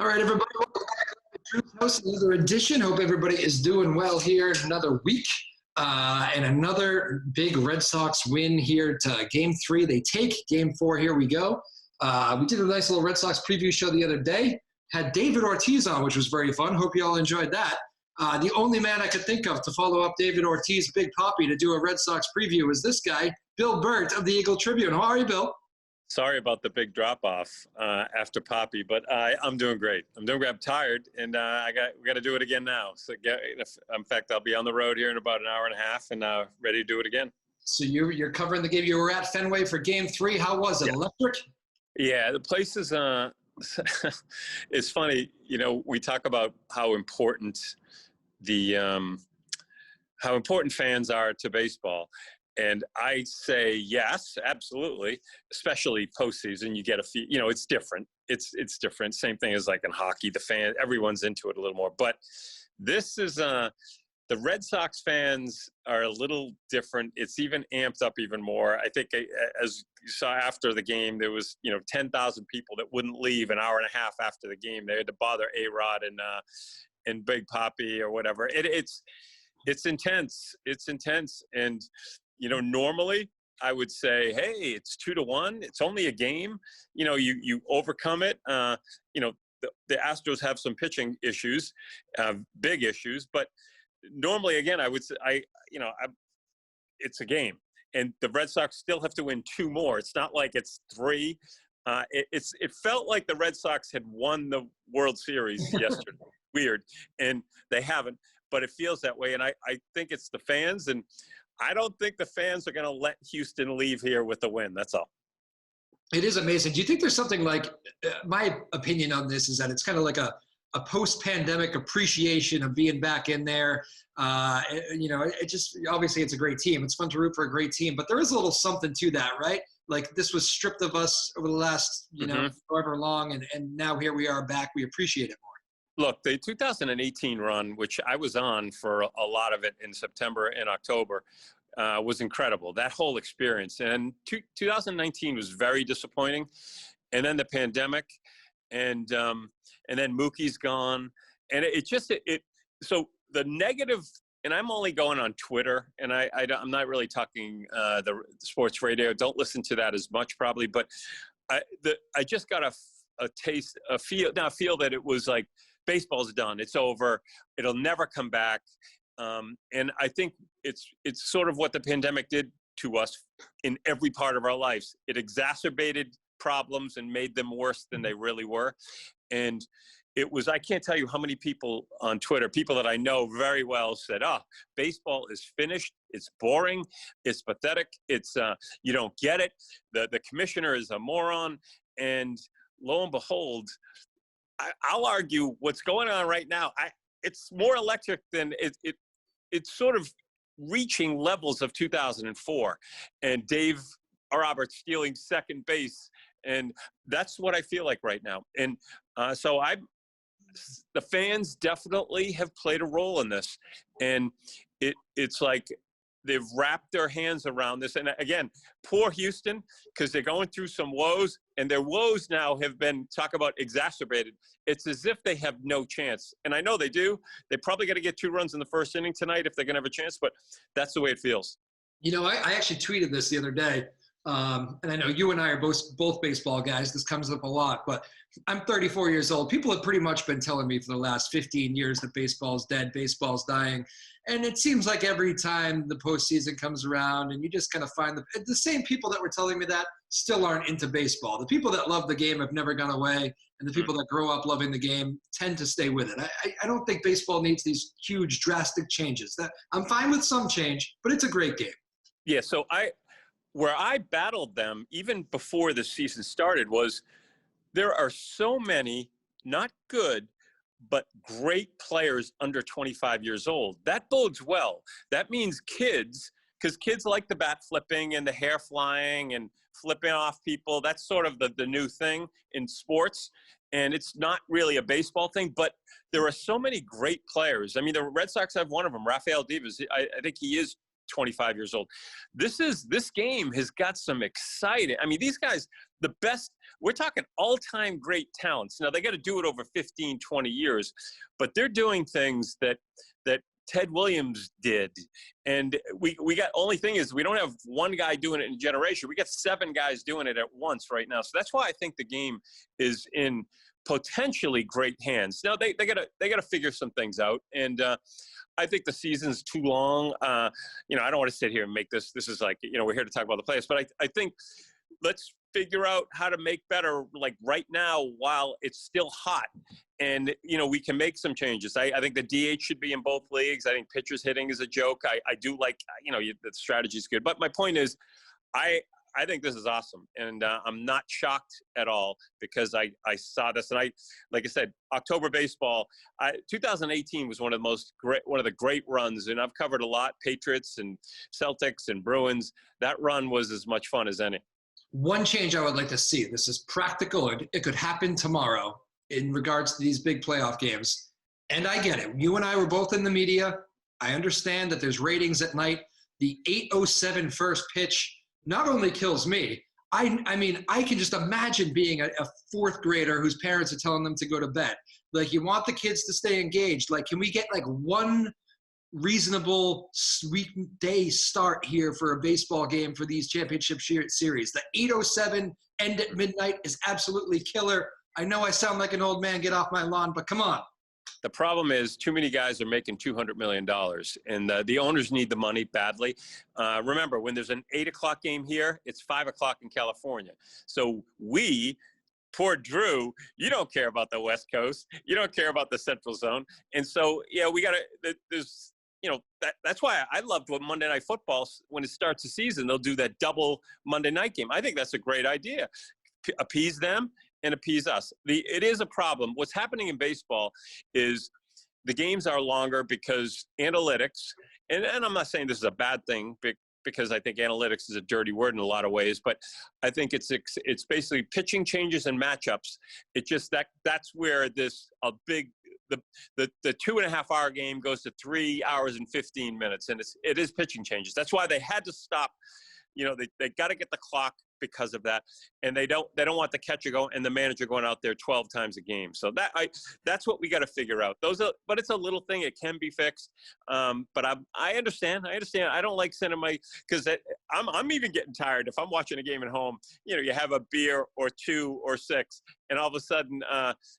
All right, everybody, welcome back to Drew's House, another edition. Hope everybody is doing well here. Another week and another big Red Sox win here to Game 3. They take Game 4. Here we go. We did a nice little Red Sox preview show the other day. Had David Ortiz on, which was very fun. Hope you all enjoyed that. The only man I could think of to follow up David Ortiz, Big Poppy, to do a Red Sox preview is this guy, Bill Burt of the Eagle Tribune. How are you, Bill? Sorry about the big drop-off after Poppy, but I'm doing great. I'm tired, and we got to do it again now. So, in fact, I'll be on the road here in about an hour and a half, and ready to do it again. So you're covering the game. You were at Fenway for Game 3. How was it? Yeah. Electric? Yeah, the place is. It's funny, you know. We talk about how important fans are to baseball. And I say yes, absolutely. Especially postseason, you get a feel. You know, it's different. It's different. Same thing as like in hockey. The fan, everyone's into it a little more. But this is the Red Sox fans are a little different. It's even amped up even more. I think as you saw after the game, there was 10,000 people that wouldn't leave an hour and a half after the game. They had to bother A-Rod and Big Poppy or whatever. It's intense. It's intense. And normally I would say, hey, it's 2-1. It's only a game. You overcome it. The Astros have some pitching issues, big issues. But normally, again, I would say, it's a game. And the Red Sox still have to win 2 more. It's not like it's 3. It felt like the Red Sox had won the World Series yesterday. Weird. And they haven't. But it feels that way. And I think it's the fans. And I don't think the fans are going to let Houston leave here with a win. That's all. It is amazing. Do you think there's something like, my opinion on this is that it's kind of like a post-pandemic appreciation of being back in there. It just, obviously it's a great team. It's fun to root for a great team, but there is a little something to that, right? Like this was stripped of us over the last, however long. And now here we are back. We appreciate it more. Look, the 2018 run, which I was on for a lot of it in September and October, was incredible. That whole experience. And 2019 was very disappointing. And then the pandemic, and then Mookie's gone. And so the negative, and I'm only going on Twitter, and I'm not really talking the sports radio. Don't listen to that as much probably. But I just got a feel that it was like, baseball's done. It's over. It'll never come back. And I think it's sort of what the pandemic did to us in every part of our lives. It exacerbated problems and made them worse than they really were. And it was, I can't tell you how many people on Twitter, people that I know very well, said, baseball is finished. It's boring. It's pathetic. It's, you don't get it. The commissioner is a moron. And lo and behold, I'll argue what's going on right now. It's more electric than it's sort of reaching levels of 2004, and Dave Roberts stealing second base, and that's what I feel like right now. And so the fans definitely have played a role in this, and it's like they've wrapped their hands around this. And again, poor Houston, because they're going through some woes, and their woes now have been, talk about exacerbated. It's as if they have no chance. And I know they do. They probably got to get 2 runs in the first inning tonight if they're going to have a chance, but that's the way it feels. I actually tweeted this the other day. And I know you and I are both baseball guys. This comes up a lot, but I'm 34 years old. People have pretty much been telling me for the last 15 years that baseball's dead, baseball's dying. And it seems like every time the postseason comes around and you just kind of find the same people that were telling me that still aren't into baseball. The people that love the game have never gone away. And the people that grow up loving the game tend to stay with it. I don't think baseball needs these huge, drastic changes. I'm fine with some change, but it's a great game. Yeah, so where I battled them even before the season started was there are so many not good but great players under 25 years old. That bodes well. That means kids, because kids like the bat flipping and the hair flying and flipping off people. That's sort of the new thing in sports. And it's not really a baseball thing, but there are so many great players. I mean, the Red Sox have one of them, Rafael Devers. I think he is 25 years old. This game has got some exciting. I mean, these guys, the best, we're talking all-time great talents. Now, they got to do it over 15, 20 years, but they're doing things that Ted Williams did. And we got, only thing is we don't have one guy doing it in a generation. We got 7 guys doing it at once right now. So that's why I think the game is in potentially great hands. Now they gotta figure some things out. And I think the season's too long. I don't want to sit here and make this is like, we're here to talk about the players, but I think let's figure out how to make better, like right now while it's still hot. And, we can make some changes. I think the DH should be in both leagues. I think pitchers hitting is a joke. I do like, the strategy is good. But my point is, I think this is awesome. And I'm not shocked at all because I saw this. And like I said, October baseball, 2018 was one of the great runs. And I've covered a lot, Patriots and Celtics and Bruins. That run was as much fun as any. One change I would like to see, this is practical, it could happen tomorrow in regards to these big playoff games. And I get it. You and I were both in the media. I understand that there's ratings at night. The 8:07 first pitch not only kills me, I mean, I can just imagine being a fourth grader whose parents are telling them to go to bed. Like, you want the kids to stay engaged. Like, can we get like one reasonable weekday start here for a baseball game for these championship series? The 8:07 end at midnight is absolutely killer. I know I sound like an old man, get off my lawn, but come on. The problem is too many guys are making $200 million, and the owners need the money badly. Remember, when there's an 8 o'clock game here, it's 5 o'clock in California. So poor Drew, you don't care about the West Coast. You don't care about the Central Zone. And so, we got to – there's – that's why I loved what Monday Night Football, when it starts the season, they'll do that double Monday night game. I think that's a great idea. Appease them and appease us. It is a problem. What's happening in baseball is the games are longer because analytics, and I'm not saying this is a bad thing because I think analytics is a dirty word in a lot of ways, but I think it's basically pitching changes and matchups. It just that's where the 2.5 hour game goes to 3 hours and 15 minutes, and it is pitching changes. That's why they had to stop. They got to get the clock because of that, and they don't want the catcher and the manager going out there 12 times a game. So that's what we got to figure out. But it's a little thing. It can be fixed. But I understand. I don't like sending because I'm even getting tired if I'm watching a game at home. You have a beer or 2 or 6, and all of a sudden,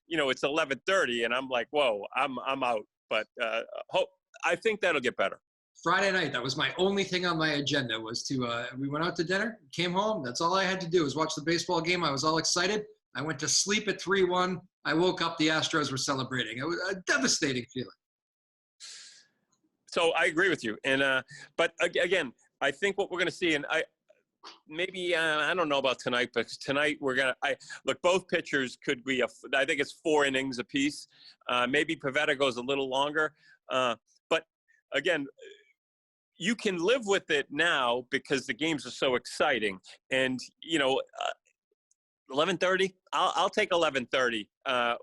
it's 11:30, and I'm like, whoa, I'm out. But I think that'll get better. Friday night, that was my only thing on my agenda was we went out to dinner, came home. That's all I had to do was watch the baseball game. I was all excited. I went to sleep at 3-1. I woke up, the Astros were celebrating. It was a devastating feeling. So I agree with you. And, but again, I think what we're going to see, and I don't know about tonight, but tonight look, both pitchers could be I think it's 4 innings apiece. Maybe Pivetta goes a little longer. But again, you can live with it now because the games are so exciting. And, 11:30, I'll take 11:30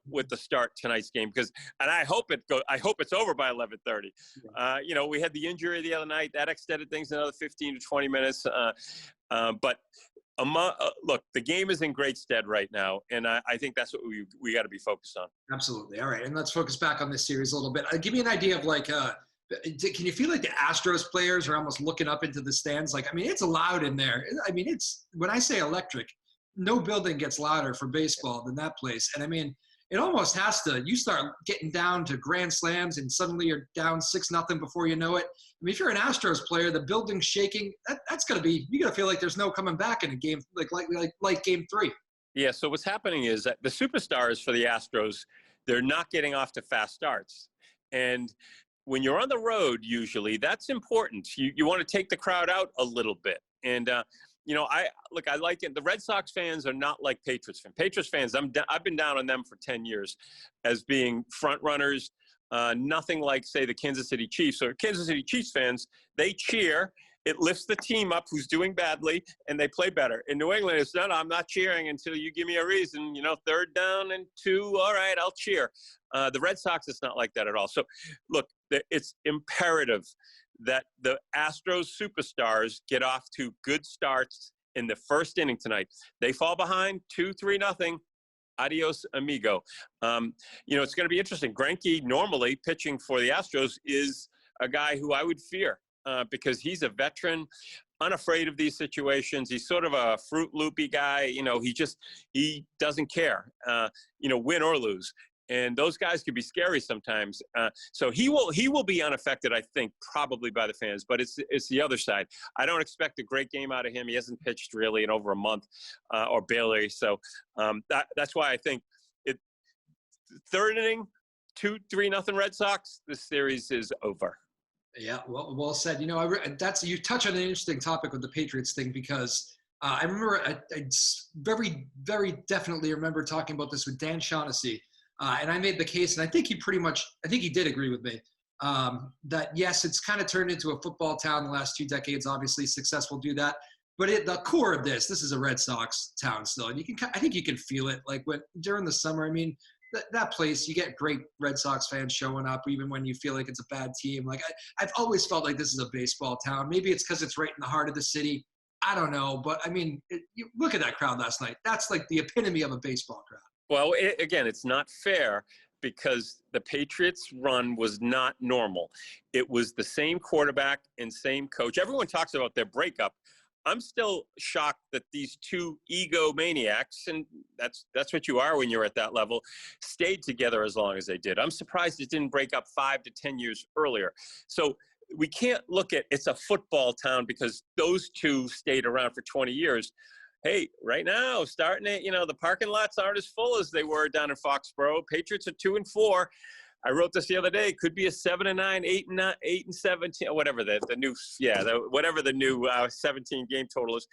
with the start tonight's game and I hope it's over by 11:30. We had the injury the other night that extended things another 15 to 20 minutes. But look, the game is in great stead right now, and I think that's what we got to be focused on. Absolutely. All right, and let's focus back on this series a little bit. Give me an idea of can you feel like the Astros players are almost looking up into the stands? It's loud in there. It's when I say electric, no building gets louder for baseball than that place. And it almost has to. You start getting down to grand slams, and suddenly you're down 6-0 before you know it. If you're an Astros player, the building's shaking. That's got to be. You got to feel like there's no coming back in a game like Game 3. Yeah. So what's happening is that the superstars for the Astros, they're not getting off to fast starts, and when you're on the road, usually that's important. You want to take the crowd out a little bit. And, I like it. The Red Sox fans are not like Patriots fans. Patriots fans, I've been down on them for 10 years as being front runners. Nothing like, say, the Kansas City Chiefs. So Kansas City Chiefs fans, they cheer. It lifts the team up who's doing badly, and they play better. In New England, it's I'm not cheering until you give me a reason. 3rd down and 2, all right, I'll cheer. The Red Sox, it's not like that at all. So, look, it's imperative that the Astros superstars get off to good starts in the first inning tonight. They fall behind 2-3-0. Adios, amigo. It's going to be interesting. Greinke, normally pitching for the Astros, is a guy who I would fear because he's a veteran, unafraid of these situations. He's sort of a Fruit Loopy guy. He doesn't care, win or lose. And those guys can be scary sometimes. So he will be unaffected, I think, probably by the fans. But it's the other side. I don't expect a great game out of him. He hasn't pitched really in over a month or barely. So that's why I think third inning, 2-3-0 Red Sox. This series is over. Yeah, well said. You touch on an interesting topic with the Patriots thing because I remember I very, very definitely remember talking about this with Dan Shaughnessy. And I made the case, and I think he did agree with me, that yes, it's kind of turned into a football town the last 2 decades, obviously successful do that. But the core of this is a Red Sox town still. And I think you can feel it. Like during the summer, I mean, that place, you get great Red Sox fans showing up, even when you feel like it's a bad team. Like I've always felt like this is a baseball town. Maybe it's because it's right in the heart of the city. I don't know. But I mean, you look at that crowd last night. That's like the epitome of a baseball crowd. Well, again, it's not fair because the Patriots' run was not normal. It was the same quarterback and same coach. Everyone talks about their breakup. I'm still shocked that these two egomaniacs, and that's what you are when you're at that level, stayed together as long as they did. I'm surprised it didn't break up 5 to 10 years earlier. So we can't look at it's a football town because those two stayed around for 20 years. Hey, right now, starting at, the parking lots aren't as full as they were down in Foxborough. Patriots are 2-4. I wrote this the other day. It could be a 7-9, 8-9, 8-17, whatever the new 17 game total is.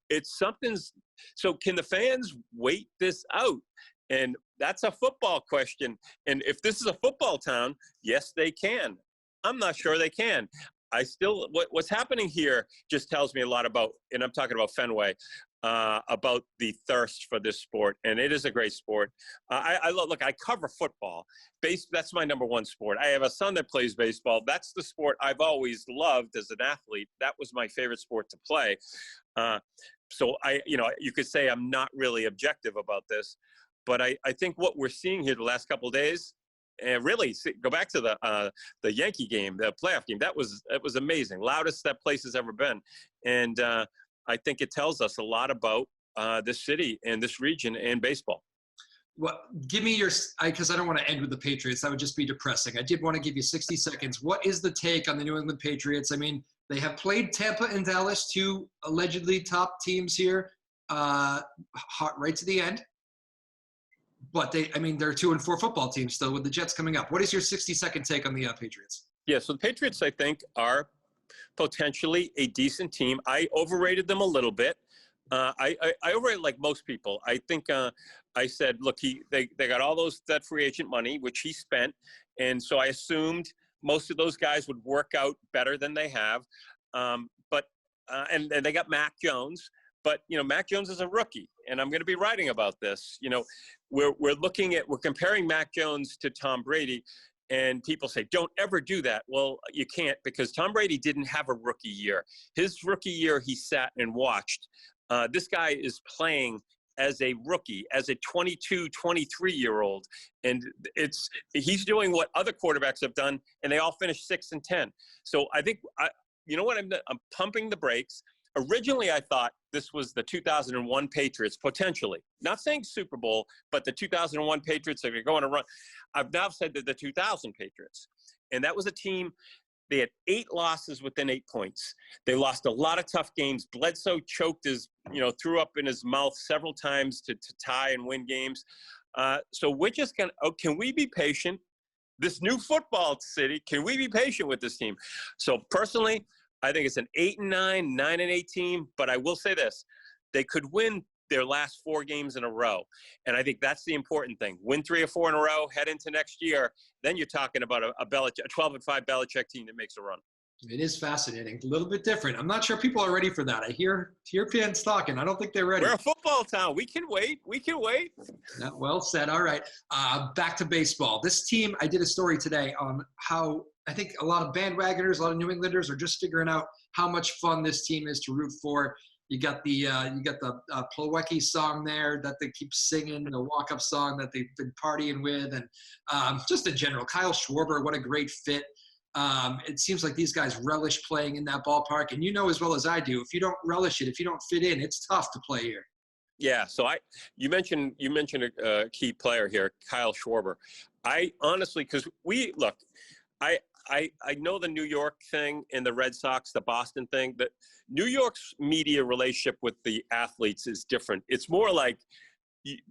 It's something's. So can the fans wait this out? And that's a football question. And if this is a football town, yes, they can. I'm not sure they can. What's happening here just tells me a lot about, and I'm talking about Fenway, about the thirst for this sport, and it is a great sport. I cover football. That's my number one sport. I have a son that plays baseball. That's the sport I've always loved as an athlete. That was my favorite sport to play. So you could say I'm not really objective about this, but I think what we're seeing here the last couple of days, and really go back to the Yankee game, the playoff game. It was amazing, loudest that place has ever been, and I think it tells us a lot about this city and this region and baseball. Well, give me because I don't want to end with the Patriots. That would just be depressing. I did want to give you 60 seconds. What is the take on the New England Patriots? I mean, they have played Tampa and Dallas, 2 allegedly top teams here, right to the end. But they're 2-4 football teams still with the Jets coming up. What is your 60-second take on the Patriots? Yeah, so the Patriots, I think, are potentially a decent team. I overrated them a little bit. I overrated like most people. I think I said, look, they got all that free agent money, which he spent. And so I assumed most of those guys would work out better than they have. But they got Mac Jones. But, Mac Jones is a rookie, and I'm going to be writing about this. We're comparing Mac Jones to Tom Brady, and people say, don't ever do that. Well, you can't, because Tom Brady didn't have a rookie year. His rookie year, he sat and watched. This guy is playing as a rookie, as a 22, 23-year-old. And he's doing what other quarterbacks have done, and they all finished 6-10. So I think, I'm pumping the brakes. Originally, I thought this was the 2001 Patriots, potentially. Not saying Super Bowl, but the 2001 Patriots are going to run. I've now said that the 2000 Patriots. And that was a team, they had 8 losses within 8 points. They lost a lot of tough games. Bledsoe threw up in his mouth several times to tie and win games. So we're just going to, can we be patient? This new football city, can we be patient with this team? So personally, I think it's an 8-9, 9-8 team, but I will say this. They could win their last 4 games in a row. And I think that's the important thing. Win 3 or 4 in a row, head into next year. Then you're talking about a 12-5 Belichick team that makes a run. It is fascinating. A little bit different. I'm not sure people are ready for that. I hear fans talking. I don't think they're ready. We're a football town. We can wait. We can wait. Yeah, well said. All right. Back to baseball. This team, I did a story today on how I think a lot of bandwagoners, a lot of New Englanders are just figuring out how much fun this team is to root for. You got the Plawecki song there that they keep singing, the walk-up song that they've been partying with, and just in general, Kyle Schwarber, what a great fit. It seems like these guys relish playing in that ballpark, and you know as well as I do, if you don't relish it, if you don't fit in, it's tough to play here. Yeah. So you mentioned a key player here, Kyle Schwarber. I honestly, because I know the New York thing and the Red Sox, the Boston thing, that New York's media relationship with the athletes is different. It's more like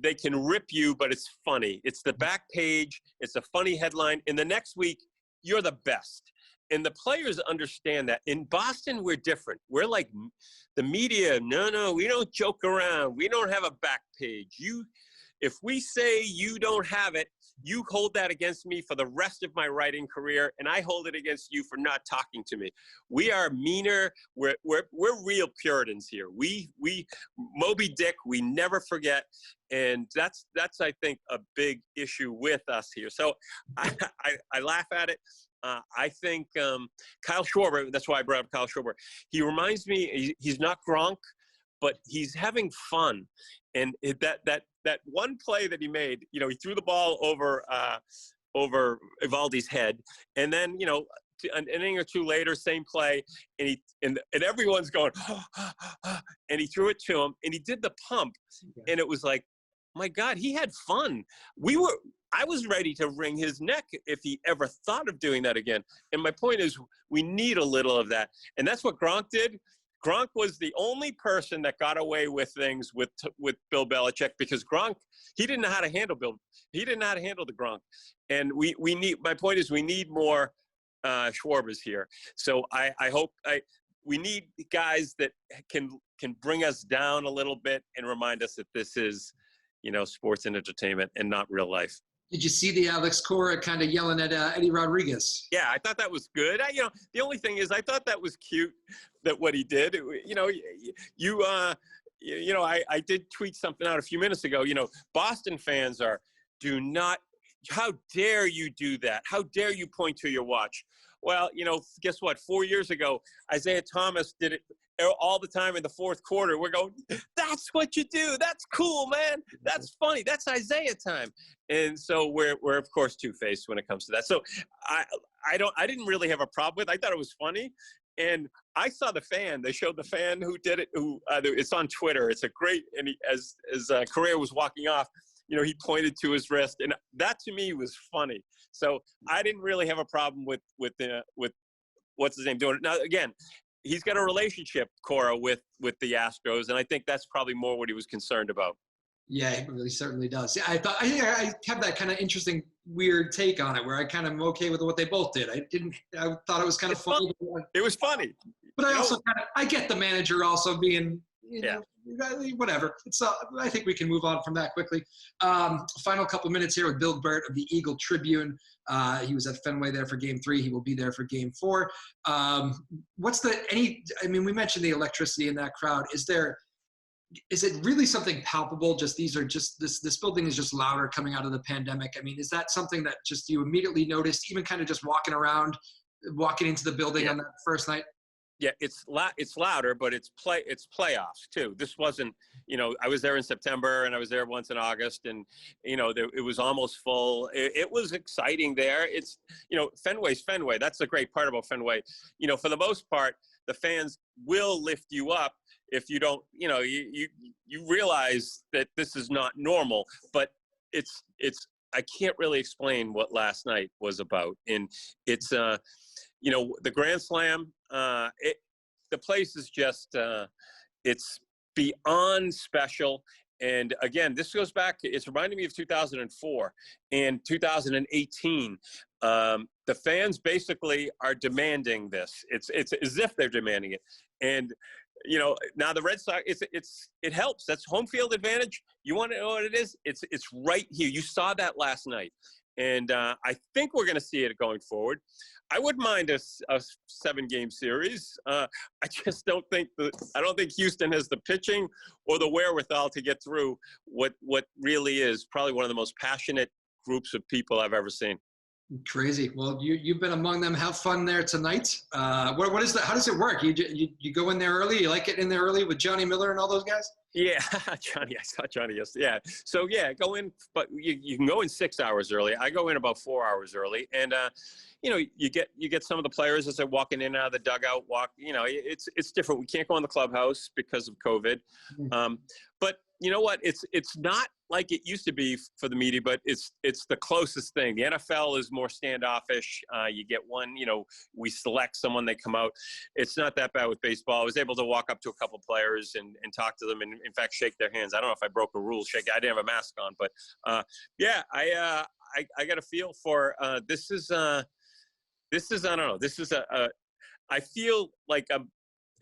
they can rip you, but it's funny. It's the back page. It's a funny headline. And the next week, you're the best. And the players understand that. In Boston, we're different. We're like the media. No, we don't joke around. We don't have a back page. If we say you don't have it, you hold that against me for the rest of my writing career, and I hold it against you for not talking to me. We are meaner. We're real Puritans here. We Moby Dick. We never forget, and that's I think a big issue with us here. So I laugh at it. I think Kyle Schwarber. That's why I brought up Kyle Schwarber. He reminds me. He's not Gronk, but he's having fun. And that one play that he made, he threw the ball over Evaldi's head, and then an inning or two later, same play, and everyone's going, and he threw it to him, and he did the pump, and it was like, my God, he had fun. I was ready to wring his neck if he ever thought of doing that again. And my point is, we need a little of that, and that's what Gronk did. Gronk was the only person that got away with things with Bill Belichick, because Gronk, he didn't know how to handle Bill. He didn't know how to handle the Gronk. And we need, my point is, we need more Schwarbers here. So I hope we need guys that can bring us down a little bit and remind us that this is, sports and entertainment and not real life. Did you see the Alex Cora kind of yelling at Eddie Rodriguez? Yeah, I thought that was good. The only thing is, I thought that was cute that what he did. I did tweet something out a few minutes ago. Boston fans how dare you do that? How dare you point to your watch? Well, guess what? 4 years ago, Isaiah Thomas did it all the time in the fourth quarter. We're going, that's what you do. That's cool, man. That's funny. That's Isaiah time. And so we're of course two-faced when it comes to that. So I didn't really have a problem with it. I thought it was funny. And I saw the fan. They showed the fan who did it. It's on Twitter. It's a great. And as Correa was walking off, he pointed to his wrist, and that to me was funny. So I didn't really have a problem with what's his name doing it. Now again, he's got a relationship, Cora, with the Astros, and I think that's probably more what he was concerned about. Yeah, it really certainly does. I have that kind of interesting, weird take on it, where I kind of am okay with what they both did. I thought it was kind of funny. It was funny. But I also I get the manager also being, whatever. I think we can move on from that quickly. Final couple minutes here with Bill Burt of the Eagle Tribune. He was at Fenway there for Game 3. He will be there for Game 4. We mentioned the electricity in that crowd. Is it really something palpable? This building is just louder coming out of the pandemic. I mean, is that something that just you immediately noticed, even kind of just walking into the building on that first night? Yeah, it's louder, but it's playoffs too. This wasn't, I was there in September and I was there once in August, and it was almost full. It was exciting there. It's Fenway's Fenway. That's the great part about Fenway. For the most part, the fans will lift you up if you don't. You realize that this is not normal, but it's. I can't really explain what last night was about, and it's the Grand Slam. The place is just it's beyond special. And again, this goes back, it's reminding me of 2004 and 2018. The fans basically are demanding this. It's as if they're demanding it. And now the Red Sox, it helps. That's home field advantage. You want to know what it is? It's right here. You saw that last night. And I think we're going to see it going forward. I wouldn't mind a 7-game series. I just don't think Houston has the pitching or the wherewithal to get through what really is probably one of the most passionate groups of people I've ever seen. Crazy. Well, you've been among them. Have fun there tonight. What is that? How does it work? You go in there early? You like getting in there early with Johnny Miller and all those guys? Yeah, Johnny. I saw Johnny yesterday. Yeah. So yeah, go in, but you can go in 6 hours early. I go in about 4 hours early, and you get some of the players as they're walking in and out of the dugout. It's different. We can't go in the clubhouse because of COVID. But you know what? It's not like it used to be for the media, but it's the closest thing. The NFL is more standoffish. You get one, we select someone, they come out. It's not that bad with baseball. I was able to walk up to a couple players and talk to them, and in fact, shake their hands. I don't know if I broke a rule. I didn't have a mask on, but yeah, I got a feel for this is I don't know. This is I feel like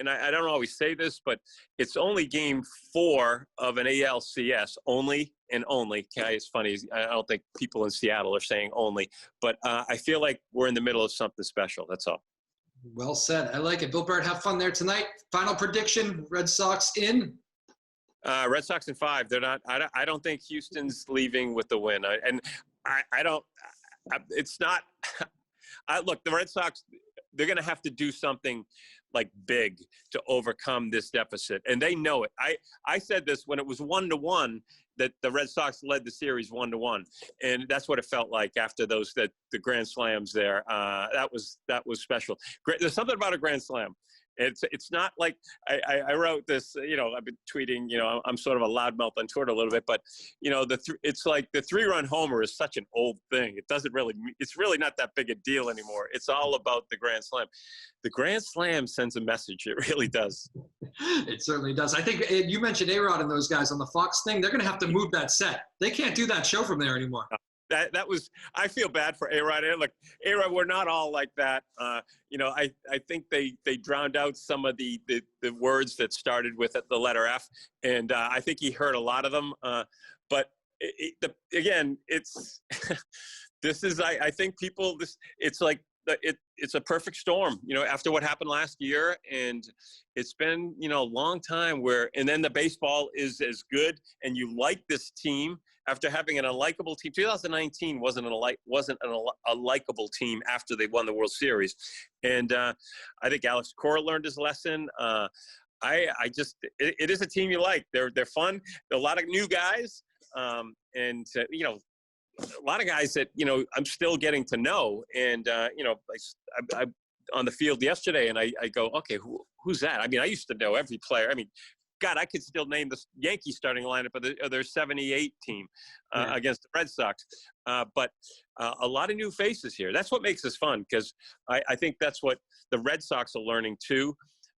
and I don't always say this, but it's only game 4 of an ALCS, only and only. It's funny. I don't think people in Seattle are saying only, but I feel like we're in the middle of something special. That's all. Well said. I like it. Bill Burt, have fun there tonight. Final prediction, Red Sox in? Red Sox in 5. They're not. I don't think Houston's leaving with the win. I don't. It's not. Look, the Red Sox, they're going to have to do something like big to overcome this deficit. And they know it. I said this when it was 1-1, that the Red Sox led the series 1-1. And that's what it felt like after the grand slams there. That was special. There's something about a grand slam. It's not like I wrote this, I've been tweeting, I'm sort of a loudmouth on Twitter a little bit, but it's like the 3-run homer is such an old thing. It's really not that big a deal anymore. It's all about the grand slam. The grand slam sends a message. It really does. It certainly does. I think you mentioned A-Rod and those guys on the Fox thing. They're going to have to move that set. They can't do that show from there anymore. That was, I feel bad for A-Rod. Look, A-Rod, we're not all like that. I think they drowned out some of the words that started with the letter F, and I think he heard a lot of them. But again, it's this is I think people it's like it's a perfect storm. After what happened last year, and it's been a long time and then the baseball is as good, and you like this team. After having an unlikable team, 2019 wasn't a likable team after they won the World Series, and I think Alex Cora learned his lesson. It is a team you like. They're fun. There are a lot of new guys, and a lot of guys that I'm still getting to know. And I on the field yesterday, and I go, okay, who's that? I mean, I used to know every player. I mean, God, I could still name the Yankees starting lineup of their 78 team against the Red Sox. But a lot of new faces here. That's what makes this fun, because I think that's what the Red Sox are learning too.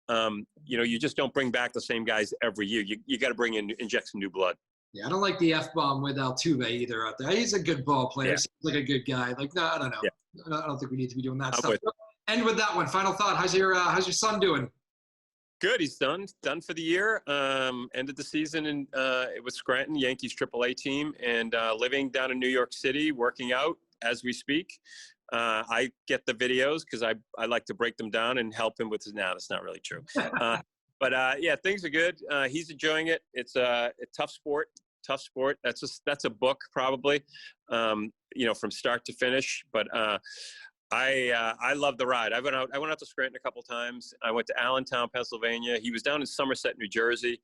You just don't bring back the same guys every year. You got to inject some new blood. Yeah, I don't like the F-bomb with Altuve either out there. He's a good ball player. Yeah. Seems like a good guy. Like, no, I don't know. Yeah. I don't think we need to be doing that stuff. End with that one. Final thought. How's your son doing? Good. He's done for the year. Ended the season with Scranton, Yankees AAA team, and living down in New York City, working out as we speak. I get the videos because I like to break them down and help him with his. Now that's not really true. But yeah, things are good. He's enjoying it. It's a tough sport. That's a book probably, from start to finish. But I love the ride. I went out to Scranton a couple times. I went to Allentown, Pennsylvania. He was down in Somerset, New Jersey.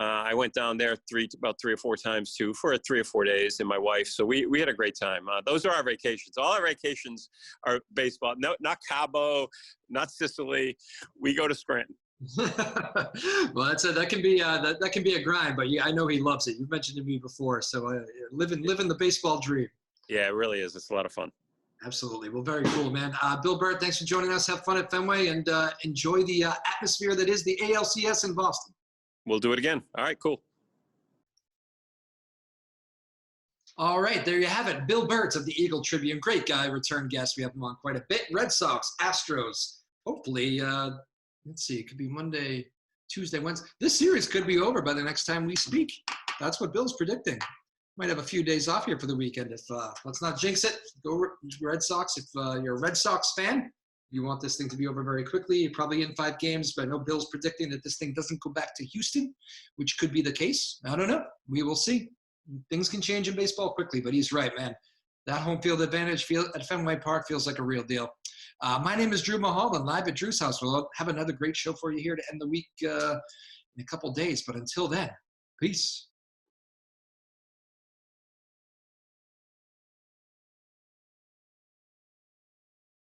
I went down there about 3 or 4 times too, for 3 or 4 days, and my wife. So we had a great time. Those are our vacations. All our vacations are baseball. No, not Cabo, not Sicily. We go to Scranton. Well, that can be a grind, but yeah, I know he loves it. You've mentioned to me before, so living the baseball dream. Yeah, it really is. It's a lot of fun. Absolutely. Well, very cool, man. Bill Burt, thanks for joining us. Have fun at Fenway, and enjoy the atmosphere that is the ALCS in Boston. We'll do it again. All right, cool. All right, there you have it. Bill Burt of the Eagle Tribune. Great guy, return guest. We have him on quite a bit. Red Sox, Astros. Hopefully, let's see, it could be Monday, Tuesday, Wednesday. This series could be over by the next time we speak. That's what Bill's predicting. Might have a few days off here for the weekend. If let's not jinx it. Go Red Sox. If you're a Red Sox fan, you want this thing to be over very quickly. You're probably in 5 games, but I know Bill's predicting that this thing doesn't go back to Houston, which could be the case. I don't know. We will see. Things can change in baseball quickly, but he's right, man. That home field advantage at Fenway Park feels like a real deal. My name is Drew Moholland, live at Drew's house. We'll have another great show for you here to end the week in a couple days. But until then, peace.